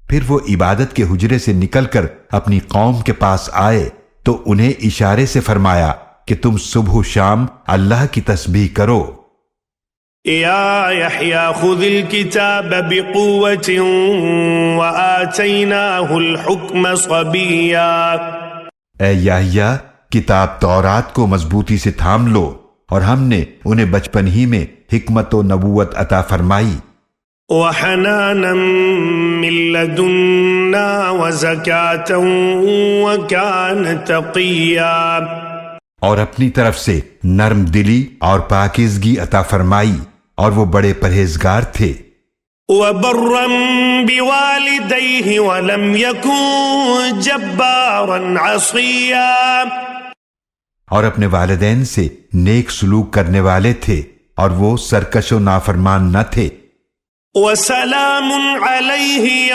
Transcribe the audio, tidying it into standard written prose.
پھر وہ عبادت کے حجرے سے نکل کر اپنی قوم کے پاس آئے تو انہیں اشارے سے فرمایا کہ تم صبح و شام اللہ کی تسبیح کرو۔ یا یحییٰ خذ الکتاب بقوة وآتیناہ الحکم صبیا، اے یحییٰ کتاب تورات کو مضبوطی سے تھام لو، اور ہم نے انہیں بچپن ہی میں حکمت و نبوت عطا فرمائی۔ وحنانا من لدنا وزکاة وکان تقیا، اور اپنی طرف سے نرم دلی اور پاکیزگی عطا فرمائی، اور وہ بڑے پرہیزگار تھے۔ وبرا بوالدیہ ولم یکن جبارا عصیا، اور اپنے والدین سے نیک سلوک کرنے والے تھے، اور وہ سرکش و نافرمان نہ تھے۔ وسلام علیہ